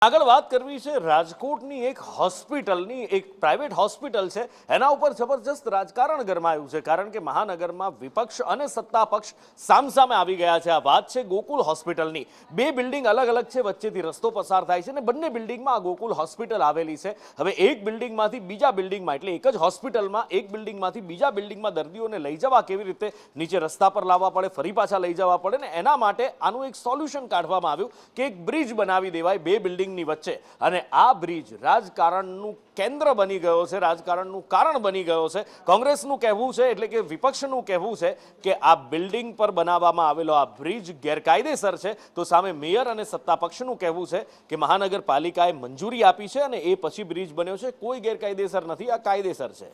આગળ વાત કરવી છે રાજકોટની એક હોસ્પિટલની, એક પ્રાઇવેટ હોસ્પિટલ છે એના ઉપર જબરજસ્ત રાજકારણ ગરમાયું છે કારણ કે મહાનગરમાં વિપક્ષ અને સત્તા પક્ષ સામસામે આવી ગયા છે। આ વાત છે ગોકુલ હોસ્પિટલની। બે બિલ્ડિંગ અલગ અલગ છે, વચ્ચેથી રસ્તો પસાર થાય છે અને બંને બિલ્ડિંગમાં આ ગોકુલ હોસ્પિટલ આવેલી છે। હવે એક બિલ્ડિંગમાંથી બીજા બિલ્ડિંગમાં, એટલે એક જ હોસ્પિટલમાં એક બિલ્ડિંગમાંથી બીજા બિલ્ડિંગમાં દર્દીઓને લઈ જવા કેવી રીતે, નીચે રસ્તા પર લાવવા પડે, ફરી પાછા લઈ જવા પડે ને એના માટે આનું એક સોલ્યુશન કાઢવામાં આવ્યું કે એક બ્રિજ બનાવી દેવાય બે બિલ્ડિંગ વચ્ચે। અને આ બ્રિજ રાજકારણનું કેન્દ્ર બની ગયો છે, રાજકારણનું કારણ બની ગયો છે। કોંગ્રેસનું કહેવું છે, એટલે કે વિપક્ષનું કહેવું છે કે આ બિલ્ડિંગ પર બનાવવામાં આવેલો આ બ્રિજ ગેરકાયદેસર છે, તો સામે મેયર અને સત્તા પક્ષનું કહેવું છે કે મહાનગરપાલિકાએ મંજૂરી આપી છે અને એ પછી બ્રિજ બન્યો છે, કોઈ ગેરકાયદેસર નથી, આ કાયદેસર છે।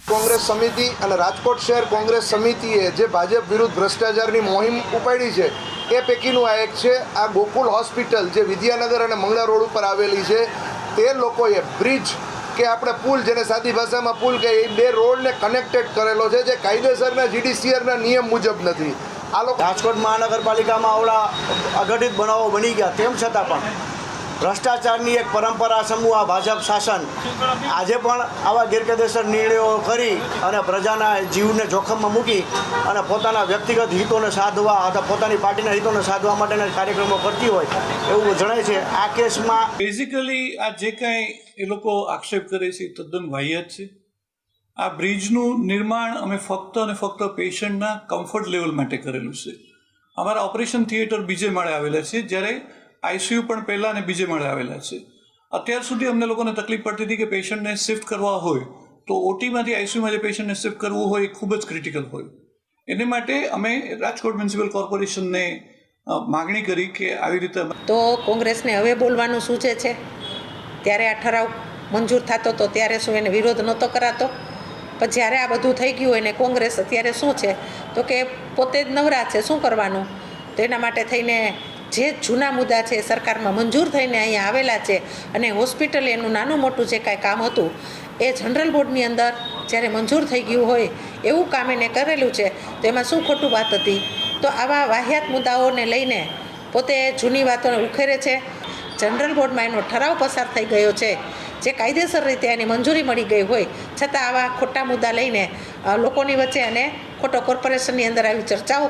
કોંગ્રેસ સમિતિ અને રાજકોટ શહેર કોંગ્રેસ સમિતિએ જે ભાજપ વિરુદ્ધ ભ્રષ્ટાચારની મુહિમ ઉપાડી છે એ પૈકીનું આ એક છે। આ ગોકુલ હોસ્પિટલ જે વિદ્યાનગર અને મંગળા રોડ ઉપર આવેલી છે, તે લોકોએ બ્રિજ કે આપણે પુલ, જેને સાદી ભાષામાં પુલ કહે, એ બે રોડને કનેક્ટેડ કરેલો છે જે કાયદેસરના જીડીસીઆરના નિયમ મુજબ નથી। આ લોકો રાજકોટ મહાનગરપાલિકામાં આવડા અઘટિત બનાવો બની ગયા, તેમ છતાં પણ ભ્રષ્ટાચારની એક પરંપરા સમૂહ આ ભાજપ શાસન આજે પણ આવા ગેરકાયદેસર નિર્ણયો કરી અને પ્રજાના જીવને જોખમમાં મૂકી અને પોતાના વ્યક્તિગત હિતોને સાધવા અથવા પોતાની પાર્ટીના હિતોને સાધવા માટેના કાર્યક્રમો કરતી હોય એવું જણાય છે। આ કેસમાં બેઝિકલી આ જે કાંઈ એ લોકો આક્ષેપ કરે છે તદ્દન વાહિયાત છે। આ બ્રિજનું નિર્માણ અમે ફક્ત અને ફક્ત પેશન્ટના કમ્ફર્ટ લેવલ માટે કરેલું છે। અમારા ઓપરેશન થિયેટર બીજે માળે આવેલા છે, જ્યારે આઈસીયુ પણ પહેલાં અને બીજે માળે આવેલા છે। અત્યાર સુધી અમને લોકોને તકલીફ પડતી હતી કે પેશન્ટને શિફ્ટ કરવા હોય તો ઓટીમાંથી આઈસીયુમાં જે પેશન્ટને શિફ્ટ કરવું હોય એ ખૂબ જ ક્રિટિકલ હોય, એને માટે અમે રાજકોટ મ્યુનિસિપલ કોર્પોરેશનને માગણી કરી કે આવી રીતે તો કોંગ્રેસને હવે બોલવાનું સૂચે છે। ત્યારે આ ઠરાવ મંજૂર થતો હતો ત્યારે શું એને વિરોધ નહોતો કરાતો? પણ જ્યારે આ બધું થઈ ગયું હોય ને કોંગ્રેસ અત્યારે શું છે તો કે પોતે જ નવરા છે, શું કરવાનું? તો એના માટે થઈને જે જૂના મુદ્દા છે સરકારમાં મંજૂર થઈને અહીંયા આવેલા છે અને હોસ્પિટલ એનું નાનું મોટું જે કાંઈ કામ હતું એ જનરલ બોર્ડની અંદર જ્યારે મંજૂર થઈ ગયું હોય એવું કામ એને કરેલું છે, તો એમાં શું ખોટું વાત હતી? તો આવા વાહિયાત મુદ્દાઓને લઈને પોતે જૂની વાતોને ઉખેરે છે। જનરલ બોર્ડમાં એનો ઠરાવ પસાર થઈ ગયો છે, જે કાયદેસર રીતે એની મંજૂરી મળી ગઈ હોય છતાં આવા ખોટા મુદ્દા લઈને લોકોની વચ્ચે અને ખોટો કોર્પોરેશનની અંદર આવી ચર્ચાઓ